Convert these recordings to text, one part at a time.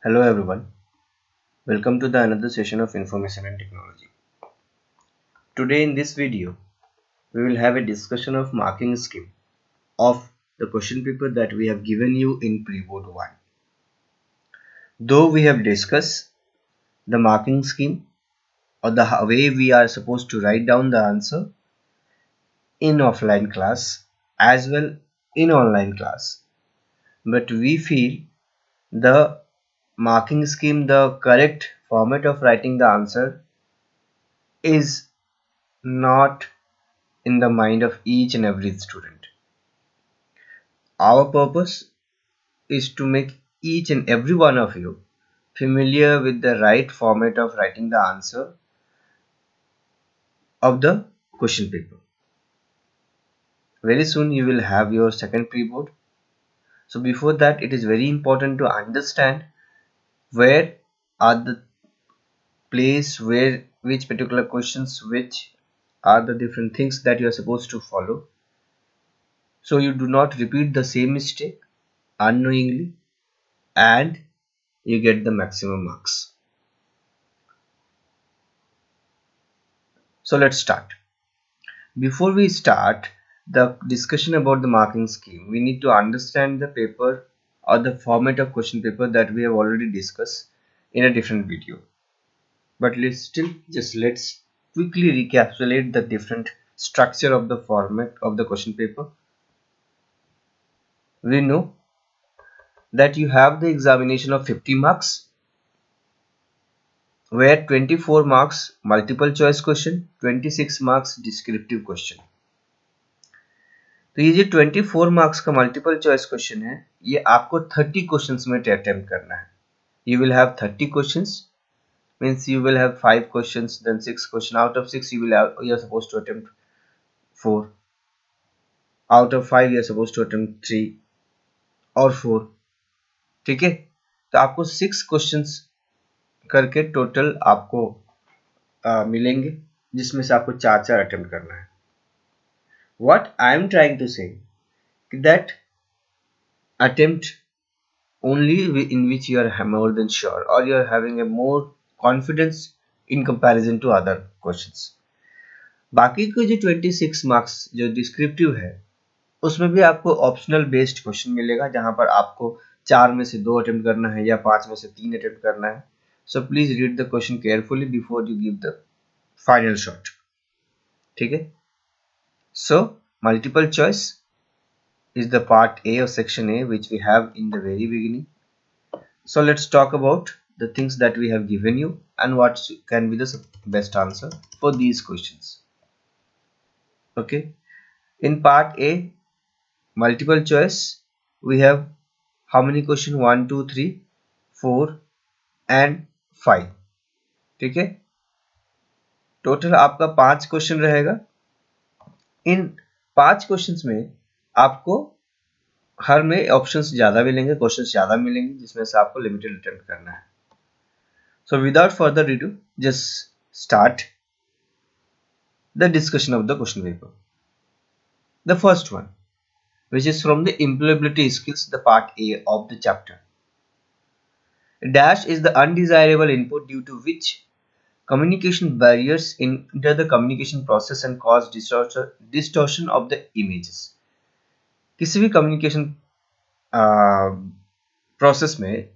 Hello everyone, welcome to the another session of Information and Technology. Today in this video, we will have a discussion of marking scheme of the question paper that we have given you in pre-board 1. Though we have discussed the marking scheme or the way we are supposed to write down the answer in offline class as well in online class, but we feel the marking scheme, the correct format of writing the answer is not in the mind of each and every student. Our purpose is to make each and every one of you familiar with the right format of writing the answer of the question paper. Very soon you will have your second pre-board. So before that, it is very important to understand where are the place where which particular questions, which are the different things that you are supposed to follow, so you do not repeat the same mistake unknowingly and you get the maximum marks. So let's start. Before we start the discussion about the marking scheme, we need to understand the paper or the format of question paper that we have already discussed in a different video. But let's quickly recapitulate the different structure of the format of the question paper. We know that you have the examination of 50 marks, where 24 marks multiple choice question, 26 marks descriptive question. तो ये जो 24 marks का multiple choice question है, ये आपको 30 questions में attempt करना है. You will have 30 questions, means you will have 5 questions, then 6 question. Out of 6 you are supposed to attempt 4. Out of 5 you are supposed to attempt 3 or 4. ठीक है, तो आपको 6 क्वेश्चंस करके टोटल आपको मिलेंगे, जिसमें से आपको 4 अटेम्प्ट करना है. What I am trying to say that attempt only in which you are more than sure or you are having a more confidence in comparison to other questions. बाकी के जो 26 मार्क्स जो डिस्क्रिप्टिव है, उसमें भी आपको ऑप्शनल बेस्ड क्वेश्चन मिलेगा, जहां पर आपको 4 में से 2 अटेम्प्ट करना है या 5 में से 3 अटेम्प्ट करना है. So please read the question carefully before you give the final shot. ठीक है, so multiple choice is the part A of section A, which we have in the very beginning. So let's talk about the things that we have given you and what can be the best answer for these questions. Okay, in part A, multiple choice, we have how many question? 1 2 3 4 and 5. ठीक है, total आपका 5 question रहेगा. इन 5 questions में आपको हर में options ज्यादा मिलेंगे, questions ज्यादा मिलेंगे, जिसमें से आपको लिमिटेड अटेम्प्ट करना है. So without further ado, just start the discussion of the question paper. The first one, which is from the employability skills, the part A of the chapter. Dash is the undesirable input due to which communication barriers enter the communication process and cause distortion of the images. किसी भी communication process में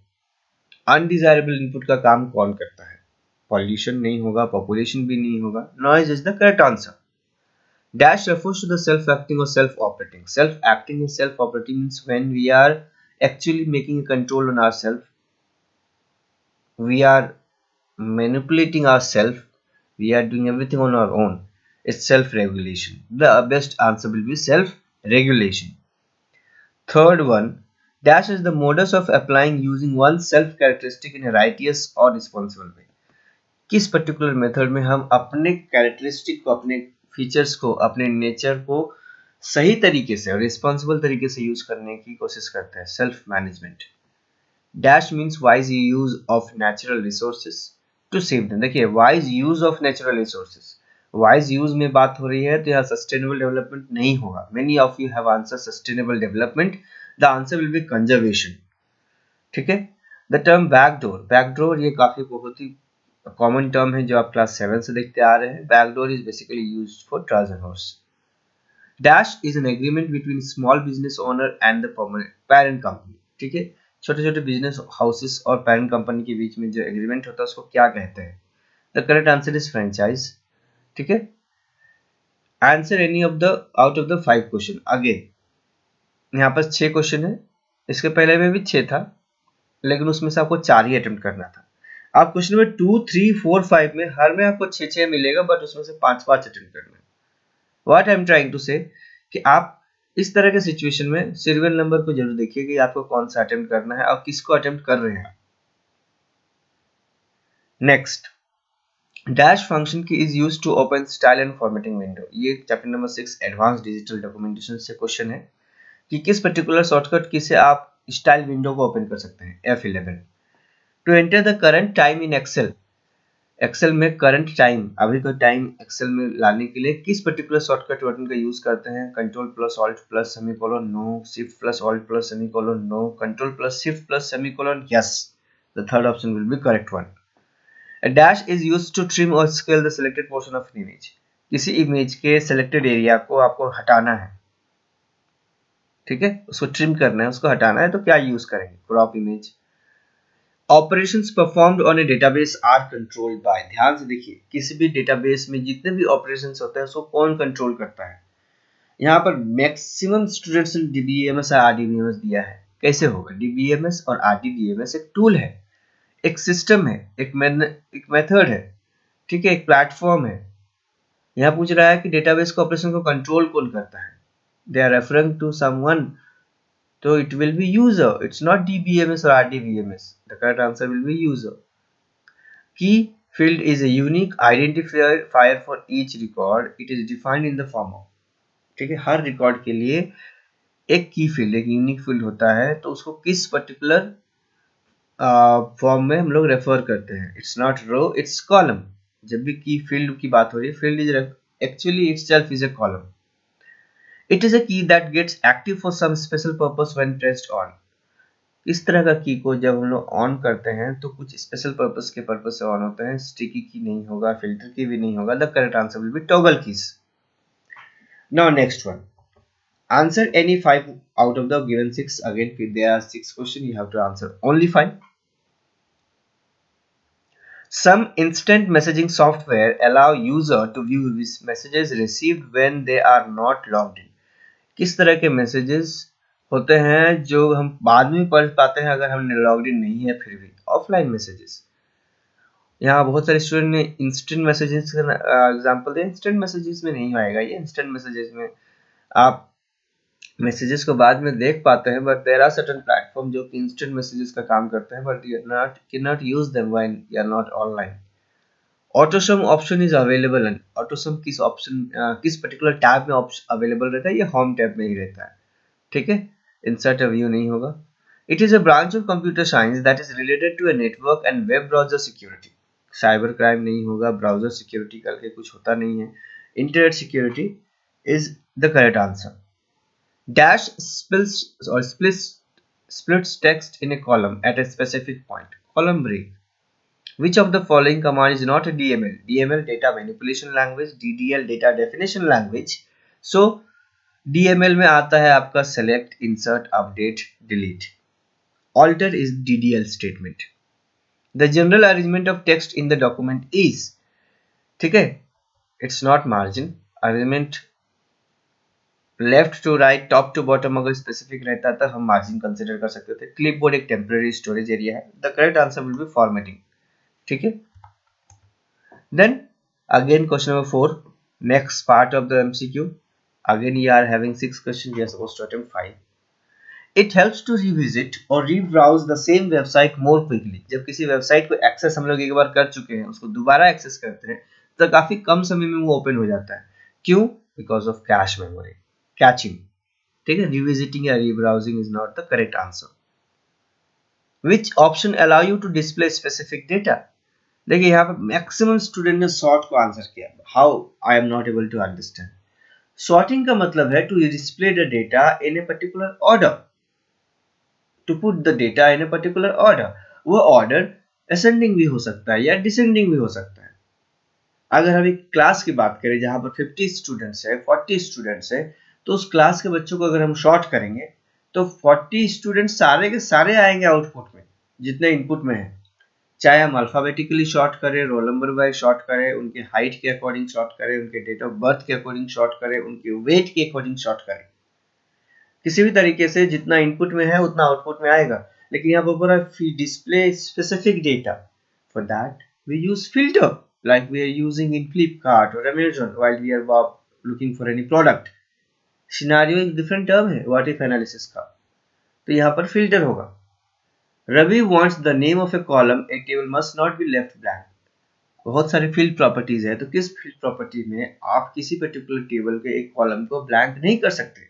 undesirable input का काम कौन करता है? Pollution नहीं होगा, population भी नहीं होगा. Noise is the correct answer. Dash refers to the self-acting or self-operating. Self-acting and self-operating means when we are actually making a control on ourselves, we are manipulating ourselves, we are doing everything on our own. It's self-regulation. The best answer will be self-regulation. Third one, dash is the modus of applying using one's self-characteristic in a righteous or responsible way. किस particular method में हम अपने characteristic को, अपने features को, अपने nature को सही तरीके से और रिस्पॉन्सिबल तरीके से यूज करने की कोशिश करते हैं. Self management. Dash means wise use of natural resources to save them. देखिए, wise use of natural resources, wise use में बात हो रही है, तो यहाँ सस्टेनेबल डेवलपमेंट नहीं होगा. Many of you have answer sustainable development. The answer will B conservation. ठीक है, द टर्म बैकडोर, बैकडोर ये काफी बहुत ही कॉमन टर्म है जो आप क्लास 7 से देखते आ रहे हैं. Backdoor is basically used for Trojan horse. Dash is an agreement between small business owner and the parent company. ठीक है, छोटे छोटे बिजनेस हाउसेस और पेरेंट कंपनी के बीच में जो एग्रीमेंट होता है उसको क्या कहते हैं? The correct answer is franchise. ठीक है, answer any of the out of the 5 question. Again यहाँ पर 6 क्वेश्चन है, इसके पहले में भी 6 था, लेकिन उसमें से आपको 4 ही अटेम्प्ट करना था. आप क्वेश्चन नंबर 2, 3, 4, 5 में हर में आपको 6 मिलेगा, बट उसमें से 5 अटेम्प्ट करना है. What I am trying to say कि आप इस तरह के सिचुएशन में सीरियल नंबर को जरूर देखिए कि आपको कौन सा अटेम्प्ट करना है और किसको अटेम्प्ट कर रहे हैं. Next, dash function key is used to open style and formatting window. ये chapter number 6 advance digital documentation से क्वेश्चन है कि किस पर्टिकुलर शॉर्टकट की से आप स्टाइल विंडो को ओपन कर सकते हैं. F11 to enter the current time in Excel. Excel में करंट टाइम, अभी का टाइम एक्सेल में लाने के लिए किस पर्टिकुलर शॉर्टकट बटन का यूज करते हैं? Control plus alt plus semicolon no, shift plus alt plus semicolon no, control plus shift plus semicolon yes. The third option will be correct one. A dash is used to trim or scale the selected portion of an image. किसी image के selected area को आपको हटाना है, ठीक है, उसको trim करना है, उसको हटाना है, तो क्या यूज करेंगे? Crop image. Operations performed on a database are controlled by. ध्यान से देखिए, किसी भी डेटाबेस में जितने भी ऑपरेशंस होते हैं उसको कौन कंट्रोल करता है? यहाँ पर मैक्सिमम स्टूडेंट्स ने डीबीएमएस और आरडीबीएमएस दिया है. कैसे होगा? डीबीएमएस और आरडीबीएमएस एक टूल है, एक सिस्टम है, एक मेथड है, ठीक है, एक प्लेटफॉर्म है. यहाँ पूछ रहा है कि डेटाबेस को ऑपरेशन को कंट्रोल कौन करता है? They are referring to someone, तो it will be user. It's not DBMS और RDBMS. The correct answer will be user. Key field is a unique identifier for each record. It is defined in the form of. ठीक है, हर record के लिए एक की field, एक unique field होता है, तो उसको किस पर्टिकुलर फॉर्म में हम लोग रेफर करते हैं? It's not row, it's column. जब भी की फील्ड की बात हो रही है, field is actually itself is a column. It is a key that gets active for some special purpose when pressed on. इस तरह का की को जब हम लोग ऑन करते हैं तो कुछ स्पेशल पर्पस के पर्पस से ऑन होते हैं. स्टिकी की नहीं होगा, फिल्टर की भी नहीं होगा. The correct answer will B toggle keys. Now next one, answer any 5 out of the given 6. Again, there are 6 questions, you have to answer only 5. Some instant messaging software allow user to view messages received when they are not logged in. किस तरह के messages होते हैं जो हम बाद में पढ़ पाते हैं अगर हम लॉग्ड इन नहीं है? फिर भी ऑफलाइन मैसेजेस. यहाँ बहुत सारे स्टूडेंट ने इंस्टेंट मैसेजेस का एग्जांपल दिया. इंस्टेंट मैसेजेस में नहीं आएगा ये. इंस्टेंट मैसेजेस में आप मैसेजेस को बाद में देख पाते हैं, but there are certain platform जो कि इंस्टेंट मैसेजेस का काम करते हैं, but you can not use them when you are not online. Autosum option is available. And autosum किस ऑप्शन किस पर्टिकुलर टैब में अवेलेबल रहता है? ये होम टैब में ही रहता है, ठीक है, इंसर्ट अ व्यू नहीं होगा. It is a branch of computer science that is related to a network and web browser security. Cyber crime नहीं होगा, ब्राउजर सिक्योरिटी करके कुछ होता नहीं है. Internet security is the correct answer. Dash splits text in a column at a specific point. Column break. Which of the following command is not a DML? DML data manipulation language, DDL data definition language. So DML में आता है आपका select, insert, update, delete. Alter is DDL statement. The general arrangement of text in the document is, ठीक है, it's not margin. Arrangement left to right, top to bottom अगर specific रहता है तब हम मार्जिन कंसीडर कर सकते थे. क्लिपबोर्ड एक टेम्पररी स्टोरेज एरिया है. The correct answer will be formatting. ठीक है, then again question number 4, next part of the MCQ. Again you are having 6 question, you are supposed to attempt 5. It helps to revisit और rebrowse the same website more quickly. जब किसी website को access हम लोग एक बार कर चुके हैं, उसको दोबारा एक्सेस करते हैं तो काफी कम समय में वो ओपन हो जाता है. क्यों? Because of cache memory, caching. ठीक है, रिविजिटिंग या rebrowsing is not the correct answer. Which option allow you to display specific data? देखिए यहाँ पर मैक्सिमम स्टूडेंट ने सॉर्ट को आंसर किया. How? I am not able to understand. Sorting का मतलब है to display the data in a particular order, to put the data in a particular order. वो ऑर्डर असेंडिंग भी हो सकता है या डिसेंडिंग भी हो सकता है। अगर हम एक क्लास की बात करें जहां पर 50 स्टूडेंट्स है, 40 स्टूडेंट्स है, तो उस क्लास के बच्चों को अगर हम शॉर्ट करेंगे तो 40 स्टूडेंट्स सारे के सारे आएंगे आउटपुट में जितने इनपुट में है। चाहे हम अल्फाबेटिकली शॉर्ट करें, रोल नंबर वाइज शॉर्ट करें, उनके हाइट के अकॉर्डिंग शॉर्ट करें, उनके डेट ऑफ बर्थ के अकॉर्डिंग शॉर्ट करें, उनके वेट के अकॉर्डिंग शॉर्ट करें, किसी भी तरीके से जितना इनपुट में है उतना आउटपुट में आएगा। लेकिन यहाँ पर पूरा display specific data, for that we use filter like we are using in Flipkart or Amazon while we are looking for any product। Scenario एक डिफरेंट टर्म है व्हाट इफ एनालिसिस का, तो यहाँ पर फिल्टर होगा। Ravi wants the name of a column, a table must not be left blank। बहुत सारे field properties है, तो किस फील्ड प्रॉपर्टी में आप किसी पर्टिकुलर टेबल के एक कॉलम को ब्लैंक नहीं कर सकते,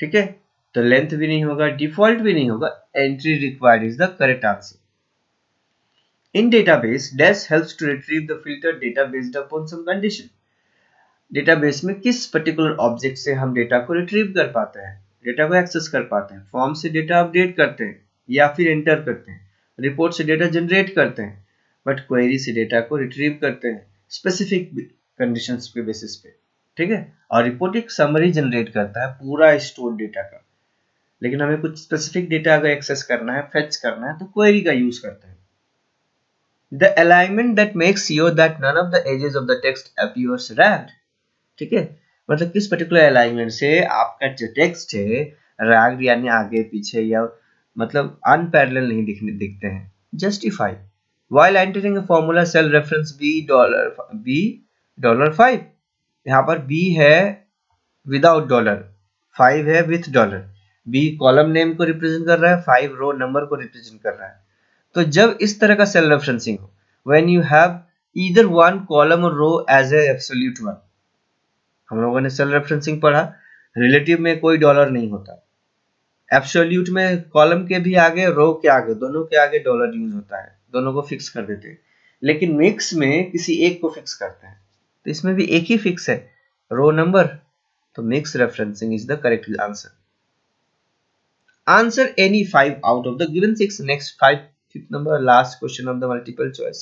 ठीक है। तो लेंथ भी नहीं होगा, डिफॉल्ट भी नहीं होगा, entry required is the correct answer. In database dash helps to retrieve the filter data based upon some condition. Database में किस पर्टिकुलर ऑब्जेक्ट से हम डेटा को रिट्रीव कर पाते हैं, डेटा को एक्सेस कर पाते हैं। फॉर्म से डेटा अपडेट करते हैं या फिर एंटर करते हैं, रिपोर्ट से डेटा जनरेट करते हैं, बट क्वेरी से डेटा को रिट्रीव करते हैं स्पेसिफिक कंडीशंस के बेसिस पे, ठीक है। और रिपोर्ट एक समरी जनरेट करता है पूरा स्टोर डेटा का, लेकिन हमें कुछ स्पेसिफिक डेटा अगर एक्सेस करना है, फेच करना है, तो क्वेरी का यूज करते हैं। The alignment that makes sure that none of the edges of the text appears ragged, ठीक है। मतलब किस पर्टिकुलर अलाइनमेंट से आपका जो टेक्स्ट है रैग्ड यानी आगे पीछे या मतलब अनपैरेलल नहीं दिखते हैं। Justify while entering a formula cell reference $5, यहाँ पर बी है विदाउट डॉलर, 5 है with dollar. B column name को रिप्रेजेंट कर रहा है, 5 रो नंबर को रिप्रेजेंट कर रहा है। तो जब इस तरह का सेल रेफरेंसिंग हो, when you have either one column और रो एज ए एब्सोल्यूट वन, हम लोगों ने सेल रेफरेंसिंग पढ़ा, रिलेटिव में कोई डॉलर नहीं होता, एब्सोल्यूट में कॉलम के भी आगे रो के आगे दोनों के आगे डॉलर यूज होता है, दोनों को फिक्स कर देते हैं। लेकिन मिक्स में किसी एक को फिक्स करते हैं, तो इसमें भी एक ही फिक्स है, रो नंबर, तो mix referencing is the correct answer. Answer any 5 out of the given 6 next 5 fifth number last question of the multiple choice।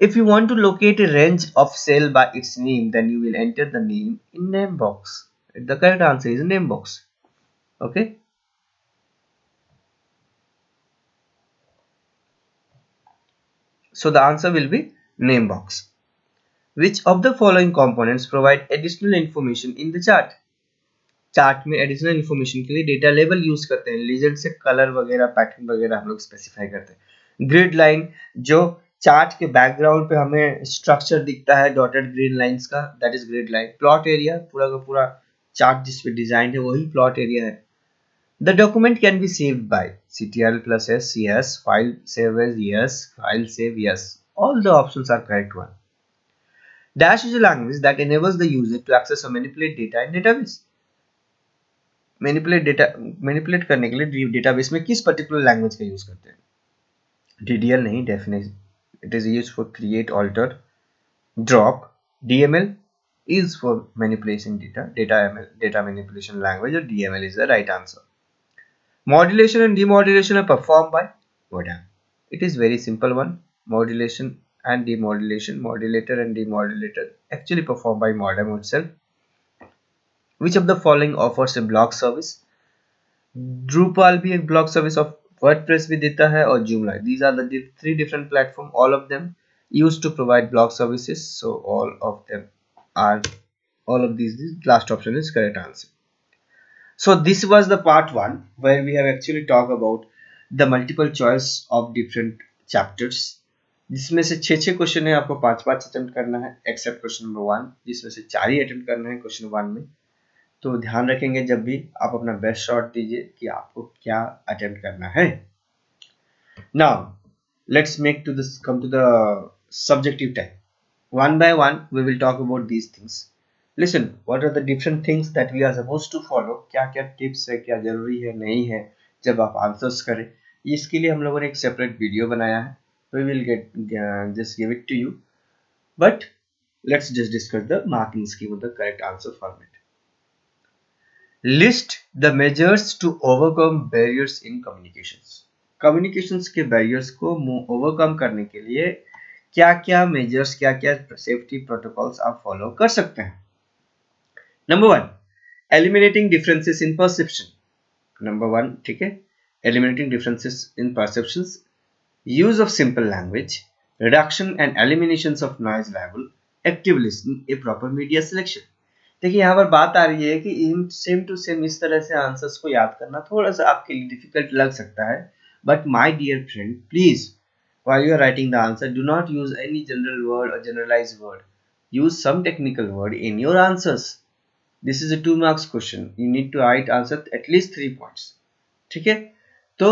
If you want to locate a range of cell by its name, then you will enter the name in name box। The correct answer is name box, okay। So the answer will be name box। Which of the following components provide additional information in the chart। Chart में additional information के लिए data label use करते हैं, legend से colour वगैरह pattern वगैरह हम लोग स्पेसिफाई करते हैं। ग्रिड लाइन जो चार्ट के बैकग्राउंड पे हमें स्ट्रक्चर दिखता है डॉटेड ग्रीन लाइंस का, that is grid line. Plot area पूरा का पूरा चार्ट जिस पे डिजाइन है वही प्लॉट एरिया है। The document can be saved by ctl plus s, yes, file save as, yes, file save, yes, all the options are correct one। Dash is a language that enables the user to access or manipulate data in database। Manipulate करने के लिए database में किस particular language का use करते हैं, DDL नहीं, definition it is used for create, alter, drop. DML is for manipulation data manipulation language, or DML is the right answer। Modulation and demodulation are performed by modem। It is very simple one, modulation and demodulation, modulator and demodulator actually performed by modem itself। Which of the following offers a block service। Drupal भी एक block service of WordPress भी देता है और Joomla। These are the three different platform, all of them used to provide block services, so all of these last option is correct answer। So this was the part 1 where we have actually talked about the multiple choice of different chapters, जिसमें से 6 question है, आपको 5 attempt करना है accept question number 1, जिसमें से 4 ही attempt करना है क्वेश्चन 1 में। तो ध्यान रखेंगे जब भी आप अपना बेस्ट शॉट दीजिए कि आपको क्या अटेम्प्ट करना है। Now let's come to the subjective type। One by one we will talk about these things। Listen, what are the different things that we are supposed to follow, क्या क्या tips है, क्या जरूरी है नहीं है जब आप आंसर्स करें। इसके लिए हम लोगों ने एक सेपरेट वीडियो बनाया है, we will just give it to you, but let's just discuss the marking scheme of the correct answer format। List the measures to overcome barriers in communications. Communications के बैरियर्स को overcome करने के लिए क्या क्या measures, क्या क्या safety protocols आप फॉलो कर सकते हैं। Number one, eliminating differences in perception. Number one, ठीक है, eliminating differences in perceptions, use of simple language, reduction and eliminations of noise level, active listening, a proper media selection। देखिए यहाँ पर बात आ रही है कि सेम टू सेम इस तरह से आंसर्स को याद करना थोड़ा सा आपके लिए डिफिकल्ट लग सकता है, but my dear friend please while you are writing the answer do not use any general word or generalized word, use some technical word in your answers। this is a 2 marks question, you need to write answer at least 3 points। ठीक है, तो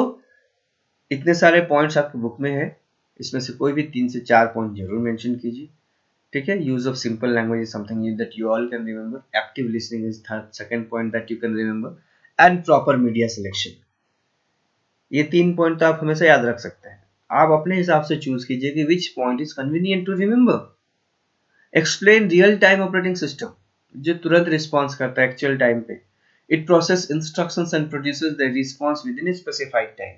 इतने सारे points आपकी book में है, इसमें से कोई भी 3 से 4 पॉइंट जरूर मेंशन कीजिए। ठीक है, use of simple language is something that you all can remember, active listening is third second point that you can remember, and proper media selection. ये 3 पॉइंट तो आप हमेशा याद रख सकते हैं, आप अपने हिसाब से चूज कीजिए कि which point is convenient to remember. Explain real time operating system, जो तुरंत रिस्पॉन्स करता है एक्चुअल टाइम पे। It process instructions and produces the response with in a specified time.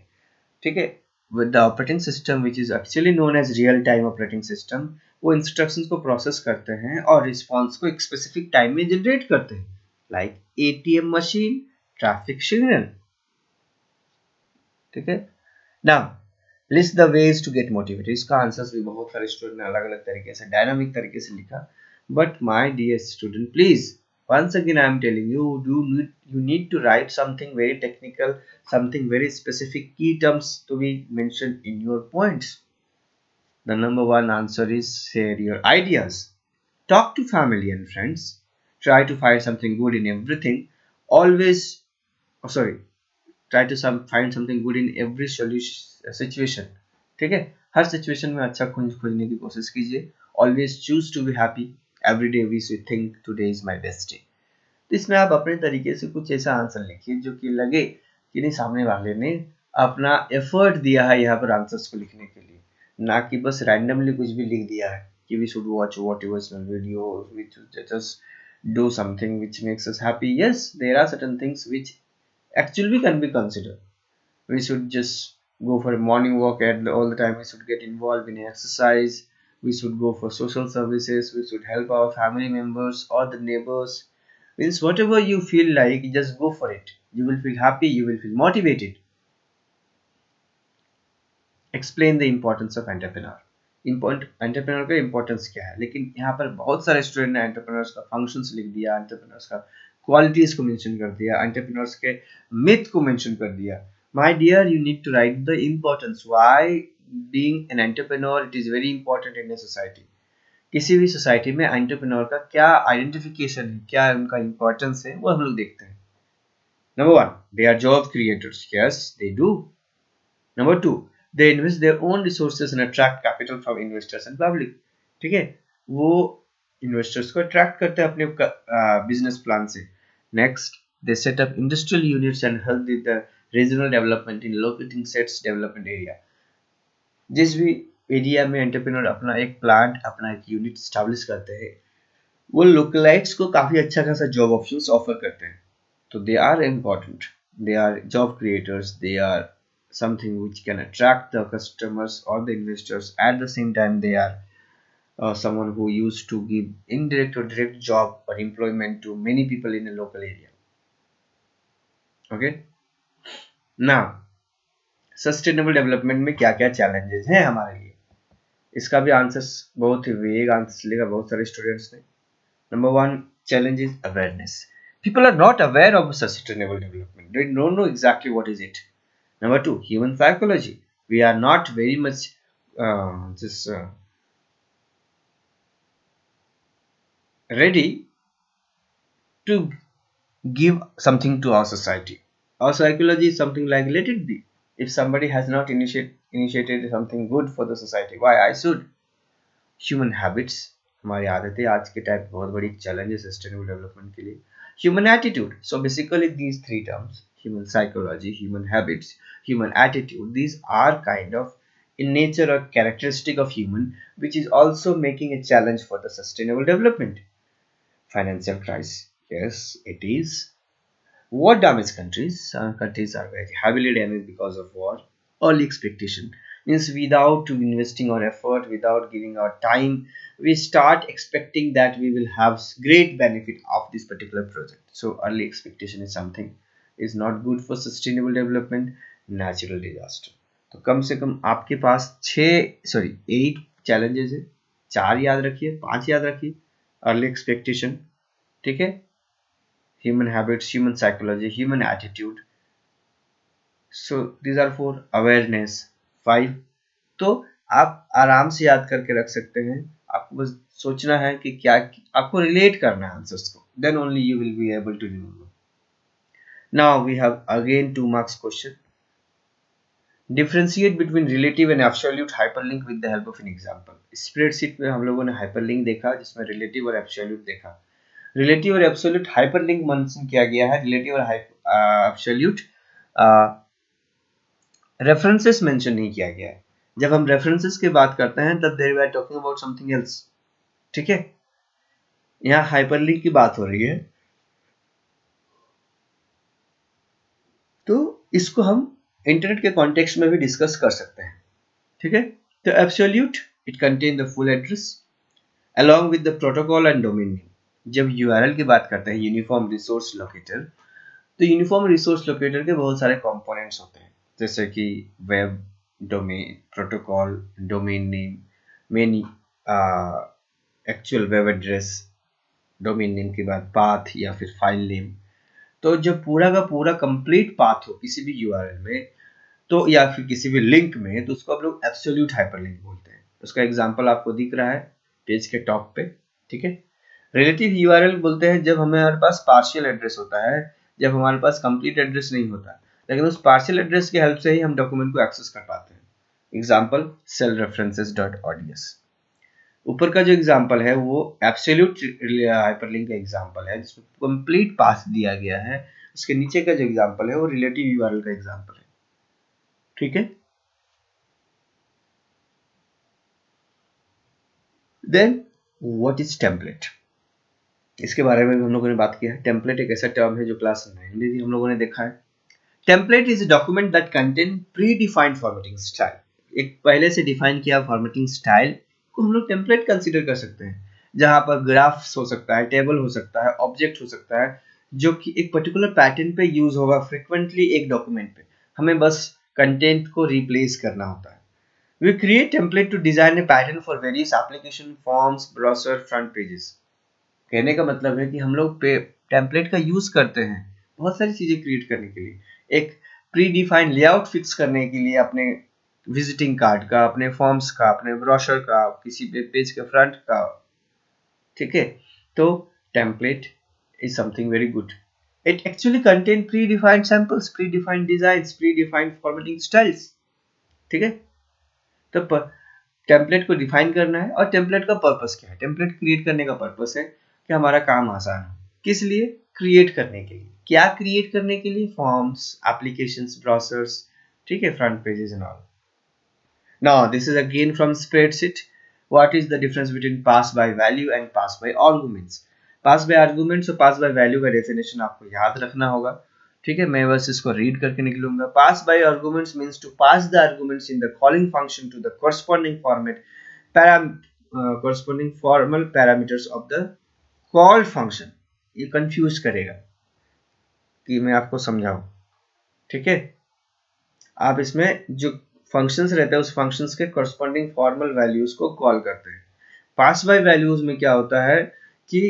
ठीक है, with the operating system which is actually known as real time operating system, वो instructions को process करते हैं और रिस्पॉन्स को एक स्पेसिफिक टाइम में जनरेट करते हैं, like ATM machine, traffic signal. ठीक है, now list the ways to get motivated. इसका आंसर्स भी बहुत सारे स्टूडेंट ने अलग अलग तरीके से डायनामिक तरीके से लिखा, but my dear student please once again I am telling you, you need to write something very technical, something very specific, key terms to be mentioned in your points। the number one answer is share your ideas, talk to family and friends, try to find something good in everything, always, oh sorry, try to find something good in every solution situation। ठीक है, हर situation में अच्छा खोजने की कोशिश कीजिए। Always choose to be happy, every day we should think today is my best day. तो इसमें आप अपने तरीके से कुछ ऐसा आंसर लिखिए जो कि लगे कि नहीं सामने वाले ने अपना एफर्ट दिया है यहाँ पर आंसर्स को लिखने के लिए, ना कि बस रैंडमली कुछ भी लिख दिया है कि we should watch motivational video, we should just do something which makes us happy। yes, there are certain things which actually can be considered, we should just go for a morning walk all the time, we should get involved in exercise, we should go for social services, we should help our family members or the neighbors, means whatever you feel like just go for it, you will feel happy, you will feel motivated। Explain the importance of entrepreneur. Entrepreneur का importance क्या है, लेकिन यहाँ पर बहुत सारे student ने entrepreneurs का फंक्शंस लिख दिया, एंटरप्रेन्योर्स का क्वालिटीज को मेंशन कर दिया, एंटरप्रेन्योर्स के मिथ को मेंशन कर दिया। My dear, you need to write the importance, why being an entrepreneur it is very important in a society. किसी भी सोसाइटी में एंटरप्रेन्योर का क्या आइडेंटिफिकेशन है, क्या उनका इंपॉर्टेंस है, वो हम लोग देखते हैं। Number one, they are job creators. Yes they do. Number two, they invest their own resources and attract capital from investors and public। ठीक है, वो इन्वेस्टर्स को अट्रैक्ट करते हैं अपने बिजनेस प्लान से। Next, they set up industrial units and help with the regional development in locating sets development area. जिस भी एरिया में एंटरप्रेन्योर अपना एक प्लांट, अपना एक यूनिट स्टैब्लिश करते हैं, वो लोकलाइट्स को काफी अच्छा खासा जॉब ऑप्शंस ऑफर करते हैं। तो they are important, they are job creators, they are something which can attract the customers or the investors, at the same time they are someone who used to give indirect or direct job or employment to many people in a local area। okay, now sustainable development में क्या क्या challenges हैं हमारे लिए, इसका भी answers बहुत ही वेग आंसर्स लेगा बहुत सारे स्टूडेंट्स ने। Number one challenge is awareness. People are not aware of sustainable development. They don't know exactly what is it. Number two, human psychology. We are not very much just ready to give something to our society. Our psychology is something like let it be. If somebody has not initiated something good for the society, why I should? Human habits, हमारी आदतें आज के time बहुत बड़ी challenge है sustainable development के लिए। Human attitude, so basically these three terms, human psychology, human habits, human attitude, these are kind of in nature or characteristic of human which is also making a challenge for the sustainable development। Financial crisis, yes it is, War damaged countries. Some countries are very heavily damaged because of war. Early expectation means without investing our effort, without giving our time, we start expecting that we will have great benefit of this particular project. So early expectation is something is not good for sustainable development. Natural disaster. तो कम से कम आपके पास 8 challenges है, 4 याद रखिए, 5 याद रखिए. Early expectation, ठीक है, human habits, human psychology, human attitude. So these are 4. Awareness 5. तो आप आराम से याद करके रख सकते हैं. आपको बस सोचना है कि क्या आपको रिलेट करना है आंसर्स को, then only you will be able to remember. Now we have again 2 marks question. Differentiate between relative and absolute hyperlink with the help of an example. Spreadsheet में हम लोगों ने हाइपरलिंक देखा जिसमें रिलेटिव और एब्सोल्यूट देखा. Relative और absolute hyperlink mention किया गया है. रिलेटिव और एब्सोल्यूट रेफरेंसेस मेंशन नहीं किया गया है. जब हम रेफरेंसेस की बात करते हैं तब there we are talking about something else. ठीक है, यहाँ हाइपरलिंक की बात हो रही है, तो इसको हम इंटरनेट के कॉन्टेक्स्ट में भी डिस्कस कर सकते हैं. ठीक है, तो absolute it contain the full address along with the protocol and domain name. जब URL की बात करते हैं, यूनिफॉर्म रिसोर्स लोकेटर, तो यूनिफॉर्म रिसोर्स लोकेटर के बहुत सारे कंपोनेंट्स होते हैं, जैसे कि web domain, protocol, domain name, main actual web address, domain name के बाद पाथ या फिर फाइल नेम. तो जब पूरा का पूरा कंप्लीट पाथ हो किसी भी URL में, तो या फिर किसी भी लिंक में, तो उसको आप लोग एब्सोल्यूट हाइपरलिंक बोलते हैं. उसका एग्जांपल आपको दिख रहा है पेज के टॉप पे. ठीक है, रिलेटिव यूआरएल बोलते हैं जब हमारे पास पार्शियल एड्रेस होता है, जब हमारे पास कंप्लीट एड्रेस नहीं होता, लेकिन उस पार्शियल एड्रेस की हेल्प से ही हम डॉक्यूमेंट को एक्सेस कर पाते हैं. Example cell references dot ODS. ऊपर का जो एग्जांपल है वो एब्सोल्यूट हाइपरलिंक का एग्जांपल है जिसमें कंप्लीट पाथ दिया गया है. उसके नीचे का जो एग्जांपल है वो रिलेटिव यूआरएल का एग्जांपल है. ठीक है, देन व्हाट इज टेम्पलेट, इसके बारे में भी हम लोगों ने बात किया है. टेम्पलेट एक ऐसा टर्म है जो क्लास 9 में भी हम लोगों ने देखा है. Template is a document that contain pre defined formatting style. एक पहले से डिफाइन किया फॉर्मेटिंग स्टाइल को हम लोग टेम्पलेट कंसीडर कर सकते हैं, जहां पर ग्राफ्स हो सकता है, टेबल हो सकता है, ऑब्जेक्ट हो सकता है, जो कि एक पर्टिकुलर पैटर्न पे यूज होगा फ्रिक्वेंटली एक डॉक्यूमेंट पे. हमें बस कंटेंट को रिप्लेस करना होता है. We create template to design a pattern for various application forms, browser, front pages. कहने का मतलब है कि हम लोग टेम्पलेट का यूज करते हैं बहुत सारी चीजें क्रिएट करने के लिए. एक प्री डिफाइंड लेआउट फिक्स करने के लिए अपने विजिटिंग कार्ड का, अपने फॉर्म्स का, अपने ब्रोशर का, किसी पे पेज के फ्रंट का. ठीक है, तो template is something very good. It actually contain pre defined samples, pre defined designs, pre defined formatting styles. ठीक है, तो टेम्पलेट को डिफाइन करना है. और टेम्पलेट का पर्पस क्या है? टेम्पलेट क्रिएट करने का पर्पस है कि हमारा काम आसान हो. किस लिए? क्रिएट करने के लिए. क्या क्रिएट करने के लिए? फॉर्म्स, एप्लीकेशंस, ब्राउजर्स, ठीक है, front pages and all. Now this is again from spreadsheet. What is the difference between pass by value and pass by arguments? Pass by arguments और पास बाय वैल्यू का definition आपको याद रखना होगा. ठीक है, मैं बस इसको रीड करके निकलूंगा. Pass by arguments means to pass the arguments in the calling function to the corresponding format corresponding formal parameters of the call function. ये कंफ्यूज करेगा कि मैं आपको समझाऊं. ठीक है, आप इसमें जो फंक्शंस रहते हैं उस फंक्शंस के corresponding फॉर्मल वैल्यूज को कॉल करते हैं. पास बाय वैल्यूज में क्या होता है कि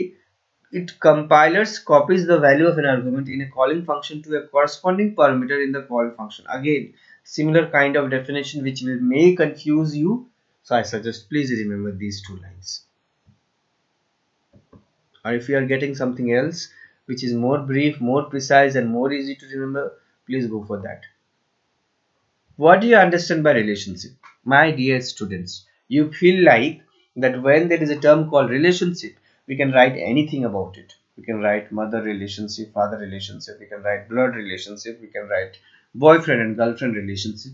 it compilers copies the value of an argument in a calling function to a corresponding parameter in the call function. Again, similar kind of definition which may confuse you, so I suggest please remember these 2 lines. Or if you are getting something else which is more brief, more precise and more easy to remember, please go for that. What do you understand by relationship? My dear students, you feel like that when there is a term called relationship, we can write anything about it. We can write mother relationship, father relationship, we can write blood relationship, we can write boyfriend and girlfriend relationship.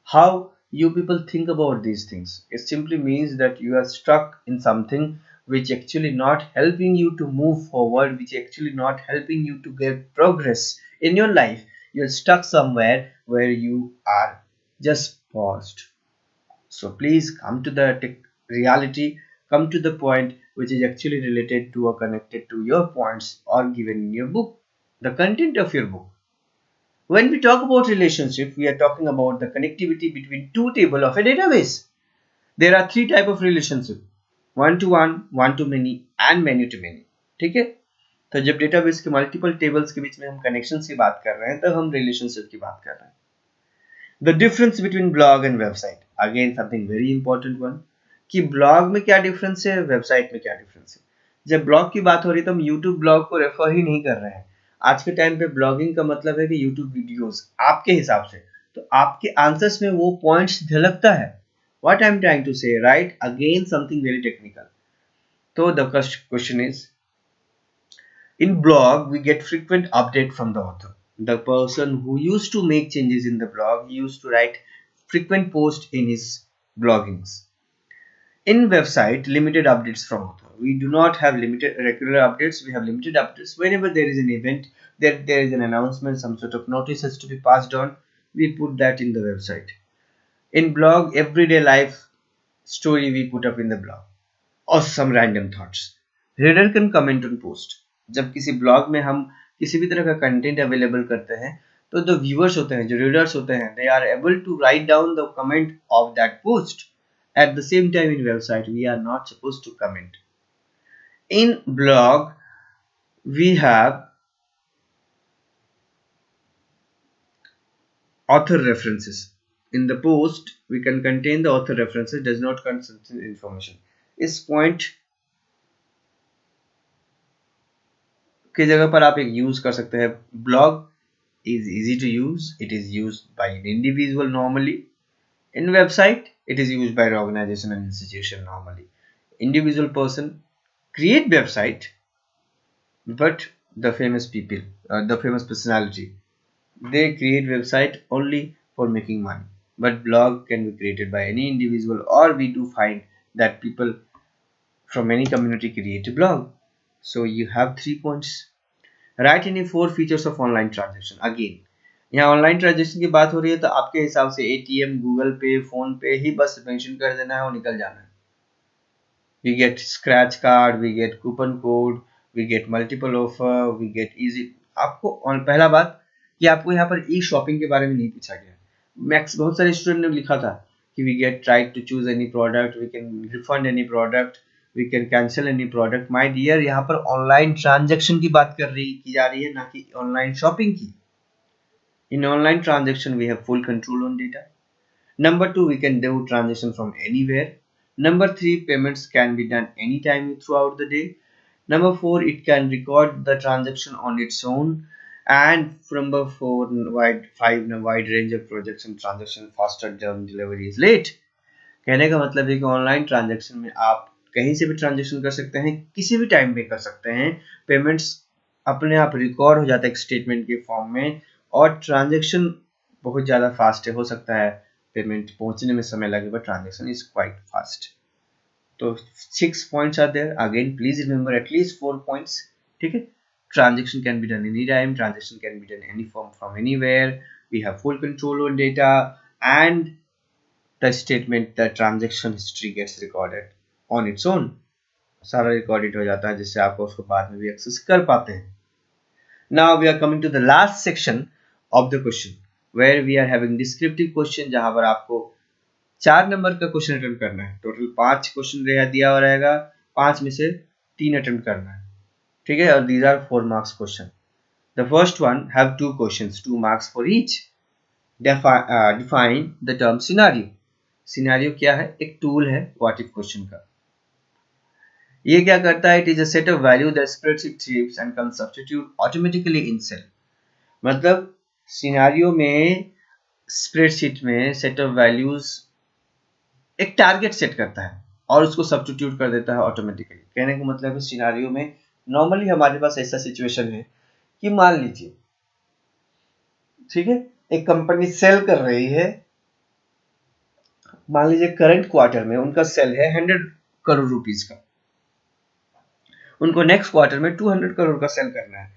How you people think about these things? It simply means that you are stuck in something which actually not helping you to move forward, which actually not helping you to get progress in your life you're stuck somewhere where you are just paused. So please come to the reality, come to the point which is actually related to or connected to your points or given in your book, the content of your book. When we talk about relationship, we are talking about the connectivity between two tables of a database. There are three type of relationship: one to one to many and many to many. ठीक है? तो जब database के multiple tables के बीच में हम connection की बात कर रहे हैं तब हम रिलेशनशिप की बात कर रहे हैं. The difference between blog and website, again something very important one, कि ब्लॉग में क्या डिफरेंस है, वेबसाइट में क्या डिफरेंस है. जब ब्लॉग की बात हो रही है तो हम यूट्यूब ब्लॉग को रेफर ही नहीं कर रहे हैं. आज के टाइम पे ब्लॉगिंग का मतलब है कि यूट्यूब वीडियोस आपके हिसाब से, तो आपके आंसर्स में वो पॉइंट्स झलकता है. What I am trying to say, right? Again something very technical. तो the question is, in blog we get frequent update from the author. The person who used to make changes in the blog, he used to write frequent post in his bloggings. In website, limited updates from author. We do not have limited regular updates, we have limited updates. Whenever there is an event, there is an announcement, some sort of notice has to be passed on, we put that in the website. In blog, everyday life story we put up in the blog, or some random thoughts. Reader can comment on post. जब किसी blog में हम किसी भी तरह का content available करते हैं तो जो व्यूअर्स होते हैं, जो रीडर्स होते हैं, they are able to write down the comment of that post. At the same time, in website, we are not supposed to comment. In blog, we have author references. In the post, we can contain the author references, does not contain information. इस point की जगह पर आप एक use कर सकते हैं. Blog is easy to use. It is used by an individual normally. In website, it is used by an organization and institution normally. Individual person create website, but the famous people, the famous personality, they create website only for making money. But blog can be created by any individual, or we do find that people from any community create a blog. So you have 3 points. Write any 4 features of online transaction. Again, यहाँ online transaction की बात हो रही है तो आपके हिसाब से एटीएम, गूगल पे, फोन पे ही बस मेंशन कर देना है और निकल जाना है. We get scratch card, we get coupon code, we get multiple offer, we get easy. आपको पहला बात कि आपको यहाँ पर ई शॉपिंग के बारे में नहीं पूछा गया. मैक्स बहुत सारे स्टूडेंट ने लिखा था कि we get right to choose any product, we can refund any product, we can cancel any product. My dear, यहाँ पर ऑनलाइन ट्रांजेक्शन की बात की जा रही है, ना कि ऑनलाइन शॉपिंग की. In online transaction, we have full control on data. Number 2, we can do transaction from anywhere. Number 3, payments can be done anytime throughout the day. Number 4, it can record the transaction on its own. And number 4, wide range of projects and transaction, faster term delivery is late. कहने का मतलब है कि online transaction में आप कहीं से भी ट्रांजेक्शन कर सकते हैं, किसी भी टाइम में कर सकते हैं. पेमेंट्स अपने आप रिकॉर्ड हो जाता है एक स्टेटमेंट के फॉर्म में, और ट्रांजेक्शन बहुत ज़्यादा फास्ट है. हो सकता है पेमेंट पहुंचने में समय लगे, but transaction is quite fast. तो 6 points are there. Again please remember at least 4 points. ठीक है? Transaction can be done any time, transaction can be done any form from anywhere, we have full control on data, and the statement the transaction history gets recorded on its own. सारा recorded हो जाता है जिससे आपको उसको बाद में भी एक्सेस कर पाते हैं. Now we are coming to the last section of the question where we are having descriptive question, जहां पर आपको 4 नंबर का क्वेश्चन अटेम्प्ट करना है. टोटल 5 क्वेश्चन दिया हुआ रहेगा, 5 में से 3 अटेम्प्ट करना है. ठीक है? और these are 4 marks question. The first one have 2 questions, 2 marks for each. Define the term scenario. Scenario क्या है? एक टूल है what if क्वेश्चन का. ये क्या करता है? It is a set of value that spreadsheet retrieves and can substitute automatically in cell. मतलब सिनेरियो में स्प्रेडशीट में सेट ऑफ वैल्यूज एक टारगेट सेट करता है और उसको सब्स्टिट्यूट कर देता है ऑटोमेटिकली. कहने का मतलब है सिनेरियो में नॉर्मली हमारे पास ऐसा सिचुएशन है कि मान लीजिए, ठीक है, एक कंपनी सेल कर रही है. मान लीजिए करंट क्वार्टर में उनका सेल है 100 करोड़ रुपीस का, उनको नेक्स्ट क्वार्टर में 200 करोड़ का सेल करना है.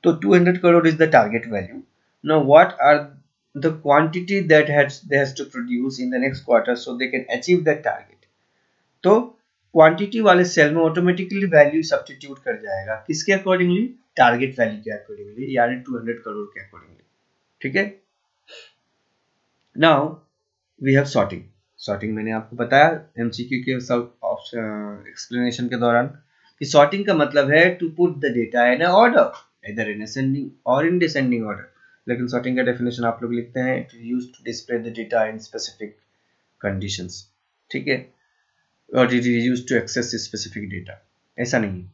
तो 200 crore is the target value. Now what are the quantity that they has to produce in the next quarter so they can achieve that target? तो क्वांटिटी वाले सेल में ऑटोमेटिकली वैल्यू सब्स्टिट्यूट कर जाएगा किसके accordingly, target value के accordingly, यानी 200 करोड़ के accordingly. ठीक है. Now we have sorting. Sorting मैंने आपको बताया एमसीक्यू के सब एक्सप्लेनेशन के दौरान कि सॉर्टिंग का मतलब है to put the data in order, इधर इन असेंडिंग और इन डिसेंडिंग ऑर्डर. लेकिन सॉर्टिंग का डेफिनेशन आप लोग लिखते हैं it used to display the data in specific conditions. ठीक है, और it is used to access specific data, ऐसा नहीं.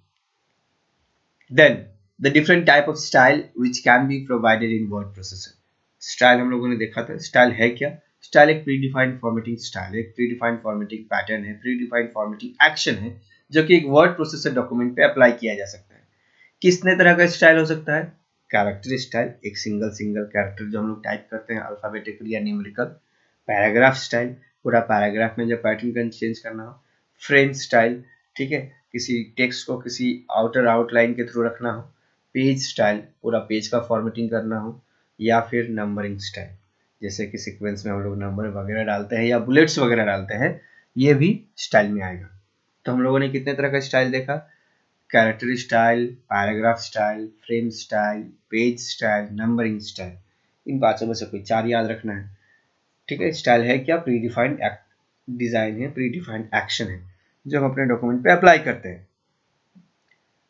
Then the different type of style which can be provided in word processor. Style हम लोगों ने देखा था. स्टाइल है क्या? स्टाइल एक प्री डिफाइंड फॉर्मेटिंग स्टाइल है, एक प्री डिफाइंड फॉर्मेटिंग पैटर्न है, प्री डिफाइंड फॉर्मेटिंग एक्शन है जो कि एक वर्ड प्रोसेसर डॉक्यूमेंट पे अप्लाई किया जा सकता है. कितने तरह का स्टाइल हो सकता है? कैरेक्टर स्टाइल, एक सिंगल कैरेक्टर जो हम लोग टाइप करते हैं अल्फाबेटिकली या न्यूमेरिकल. पैराग्राफ स्टाइल, पूरा पैराग्राफ में जब पैटर्न चेंज करना हो. फ्रेम स्टाइल, ठीक है, किसी टेक्स्ट को किसी आउटर आउटलाइन के थ्रू रखना हो. पेज स्टाइल, पूरा पेज का फॉर्मेटिंग करना हो. या फिर नंबरिंग स्टाइल, जैसे कि सीक्वेंस में हम लोग नंबर वगैरह डालते हैं या बुलेट्स वगैरह डालते हैं, ये भी स्टाइल में आएगा. तो हम लोगों ने कितने तरह का स्टाइल देखा? Character style, paragraph style, frame style, page style, numbering style. इन पांचों में से कोई चार याद रखना है. ठीक है. स्टाइल है क्या? प्री डिफाइंड डिजाइन है, प्री डिफाइंड एक्शन है जो हम अपने डॉक्यूमेंट पे अप्लाई करते हैं.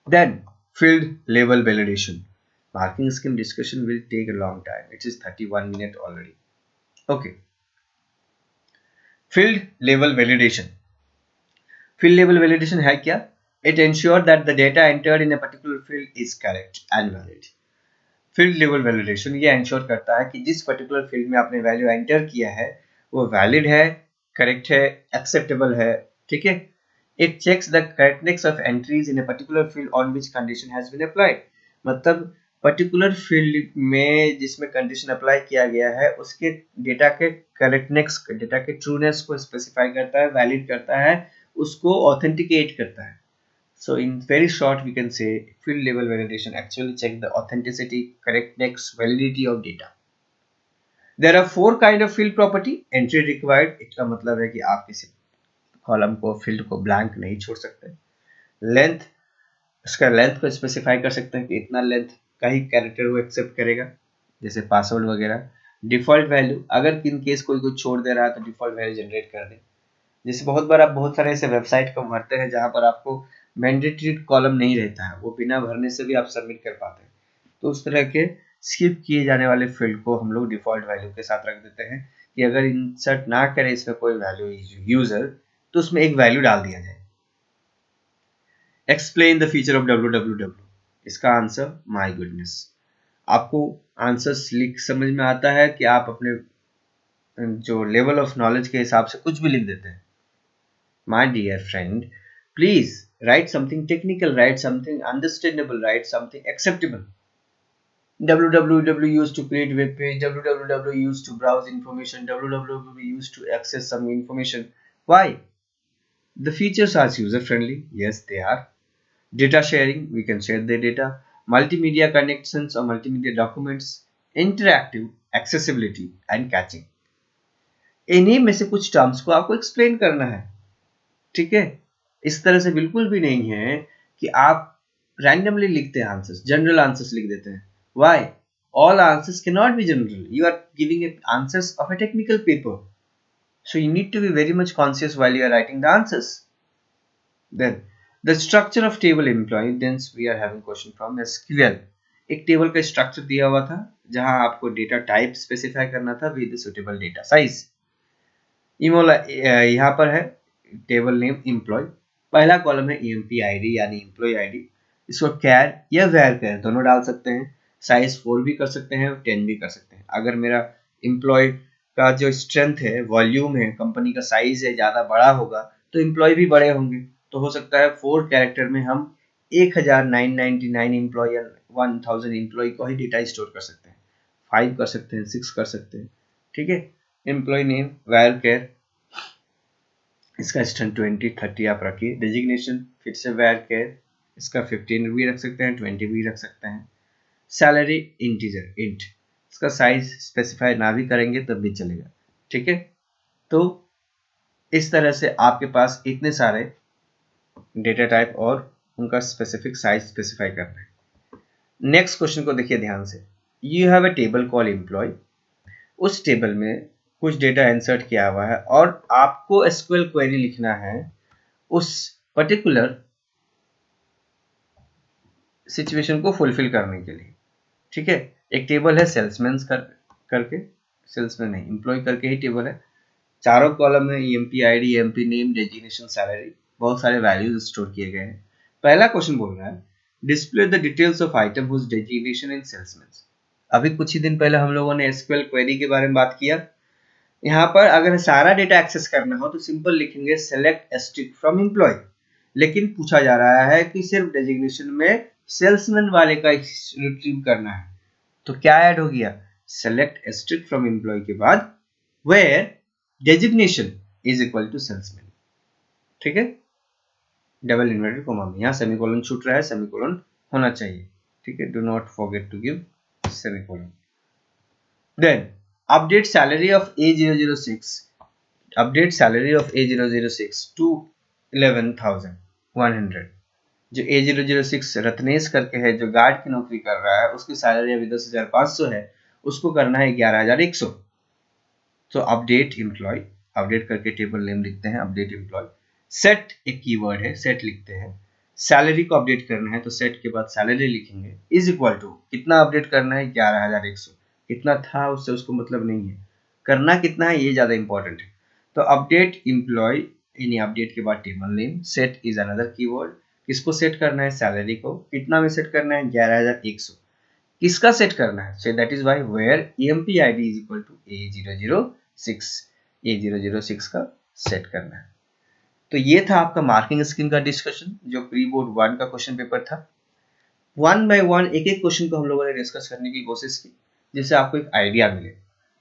Then field level validation. Marking scheme discussion will take a long time. It is 31 minutes already. Okay. Field level validation. Field level validation है क्या? It ensures that the data entered in a particular field is correct and valid. Field level validation ये ensure करता है कि जिस particular field में आपने value enter किया है वो valid है, correct है, acceptable है. ठीक है. It checks the correctness of entries in a particular field on which condition has been applied. मतलब पर्टिकुलर फील्ड में जिसमें कंडीशन अप्लाई किया गया है उसके डेटा के करेक्टनेस, डेटा के ट्रूनेस को स्पेसिफाई करता है, वैलिड करता है, उसको ऑथेंटिकेट करता है. So in very short we can say field level validation actually check the authenticity, correctness, validity of data. There are 4 kind of field property. Entry required, इसका मतलब है कि आप किसी कॉलम को, फील्ड को ब्लैंक नहीं छोड़ सकते. लेंथ, इसका लेंथ को स्पेसिफाई कर सकते हैं कि इतना लेंथ का ही कैरेक्टर वो एक्सेप्ट करेगा, जैसे पासवर्ड वगैरह. डिफॉल्ट वैल्यू, अगर इन केस कोई कुछ छोड़ दे रहा है तो डिफॉल्ट वैल्यू जनरेट कर दे. जैसे बहुत बार आप बहुत सारे ऐसे वेबसाइट को भरते हैं जहां पर आपको मैंडेटरी कॉलम नहीं रहता है, वो बिना भरने से भी आप सबमिट कर पाते हैं. तो उस तरह के स्किप किए जाने वाले फील्ड को हम लोग डिफॉल्ट वैल्यू के साथ रख देते हैं कि अगर इंसर्ट ना करे इसमें कोई वैल्यू यूजर, तो उसमें एक वैल्यू डाल दिया जाए. Explain the feature of www. इसका आंसर माय गुडनेस. आपको आंसर्स लिख समझ में आता है कि आप अपने जो लेवल ऑफ नॉलेज के हिसाब से कुछ भी लिख देते हैं. My dear friend, please write something technical, write something understandable, write something acceptable. www used to create web page, www used to browse information, www used to access some information. Why? The features are user friendly. Yes, they are. Data sharing, we can share the data. Multimedia connections or multimedia documents. Interactive, accessibility and catching. इन्हीं में से कुछ terms को आपको explain करना है. ठीक है. इस तरह से बिल्कुल भी नहीं है कि आप रैंडमली लिखते हैं आंसर्स, जनरल आंसर्स लिख देते हैं. Why? All answers can not be general. You are giving it answers of a technical paper, so you need to be very much conscious while you are writing the answers. Then the structure of table employee. Then we are having question from SQL. एक table का structure दिया हुआ था जहां आपको data type specify करना था with suitable data size. Imola यहाँ पर है टेबल नेम एम्प्लॉय. पहला कॉलम है EMP ID यानी एम्प्लॉय ID. इसको कैर या वेर कैर दोनों डाल सकते हैं. साइज 4 भी कर सकते हैं, 10 भी कर सकते हैं. अगर मेरा एम्प्लॉय का जो स्ट्रेंथ है, वॉल्यूम है, कंपनी का साइज है, ज़्यादा बड़ा होगा तो एम्प्लॉय भी बड़े होंगे. तो हो सकता है 4 कैरेक्टर में हम 1999 एम्प्लॉय या 1000 एम्प्लॉय को ही डेटा स्टोर कर सकते हैं. 5 कर सकते हैं, 6 कर सकते हैं. ठीक है. एम्प्लॉय नेम वायर केयर, इसका स्ट्रेंथ 20 30 आप रखिए. डेजिग्नेशन फिर से वायर केयर, इसका 15 भी रख सकते हैं, 20 भी रख सकते हैं. सैलरी इंटीजर इंट, इसका साइज स्पेसिफाई ना भी करेंगे तब भी चलेगा, ठीक है। तो इस तरह से आपके पास इतने सारे डेटा टाइप और उनका स्पेसिफिक साइज स्पेसिफाई करना है। नेक्स्ट क्वेश्चन को देखिए ध्यान से। You have a table call employee, उस टेबल में कुछ डेटा इंसर्ट किया हुआ है और आपको एसक्यूएल क्वेरी लिखना है उस पर्टिकुलर सिचुएशन को फुलफिल करने के लिए, ठीक है। एक टेबल है सेल्समैन करके, सेल्समैन नहीं एम्प्लॉय करके ही टेबल है। चारों कॉलम है EMP ID, EMP name, designation, salary, बहुत सारे वैल्यूज स्टोर किए गए हैं। पहला क्वेश्चन बोल रहा है display the details of item whose designation in salesman. अभी कुछ ही दिन पहले हम लोगों ने एसक्यूएल क्वेरी के बारे में बात किया। यहाँ पर अगर सारा डेटा एक्सेस करना हो तो सिंपल लिखेंगे सेलेक्ट एस्ट्रिक फ्रॉम एम्प्लॉय, लेकिन पूछा जा रहा है कि सिर्फ डेजिग्नेशन में सेल्समैन वाले का रिट्रीव करना है, तो क्या ऐड हो गया, सेलेक्ट एस्ट्रिक फ्रॉम एम्प्लॉय के बाद where designation is equal to salesman, ठीक है। डबल इन्वर्टेड कोमा में यहाँ सेमीकोलन छूट रहा है, सेमीकोलन होना चाहिए, ठीक है। Do not forget to give semicolon. Then update salary of A006, update salary of A006 to 11,100। जो A006 रत्नेश करके है, जो गार्ड की नौकरी कर रहा है, उसकी सैलरी अभी 10,500 है, उसको करना है 11,100। तो अपडेट एम्प्लॉय, अपडेट करके टेबल नेम लिखते हैं अपडेट एम्प्लॉय, सेट एक कीवर्ड है, सेट लिखते हैं, सैलरी को अपडेट करना है तो सेट के बाद सैलरी लिखेंगे, इज इक्वल टू कितना अपडेट करना है 11,100, कितना था उससे उसको मतलब नहीं है, करना कितना है ये ज्यादा इंपॉर्टेंट है। तो अपडेट एम्प्लॉय यानी अपडेट के बाद table name, set is another keyword, किसको सेट करना है, सैलरी को, कितना में सेट करना है 11,100, किसका सेट करना है, so that is why where EMP ID is equal to A006, A006 का सेट करना है। तो ये था आपका मार्किंग स्कीम का डिस्कशन जो प्री बोर्ड 1 का क्वेश्चन पेपर था। वन बाय वन एक एक क्वेश्चन को हम लोगों ने डिस्कस करने की कोशिश की जिससे आपको एक आइडिया मिले।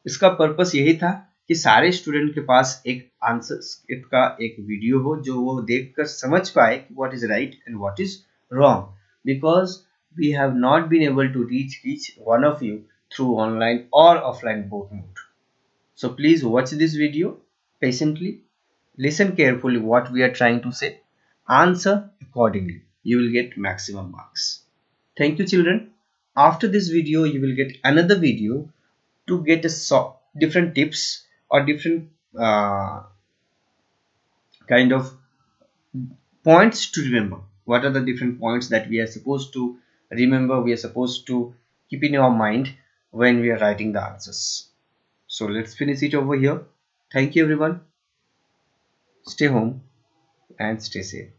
इसका पर्पस यही था कि सारे स्टूडेंट के पास एक आंसर स्क्रिप्ट का एक वीडियो हो जो वो देखकर समझ पाए कि what is right and what is wrong, because we have not been able to reach each one of you through online or offline both mode. So please watch this video patiently, listen carefully what we are trying to say, answer accordingly. You will get maximum marks. Thank you children. After this video you will get another video to get a different tips or different kind of points to remember. What are the different points that we are supposed to remember, we are supposed to keep in our mind when we are writing the answers. So let's finish it over here. Thank you everyone. Stay home and stay safe.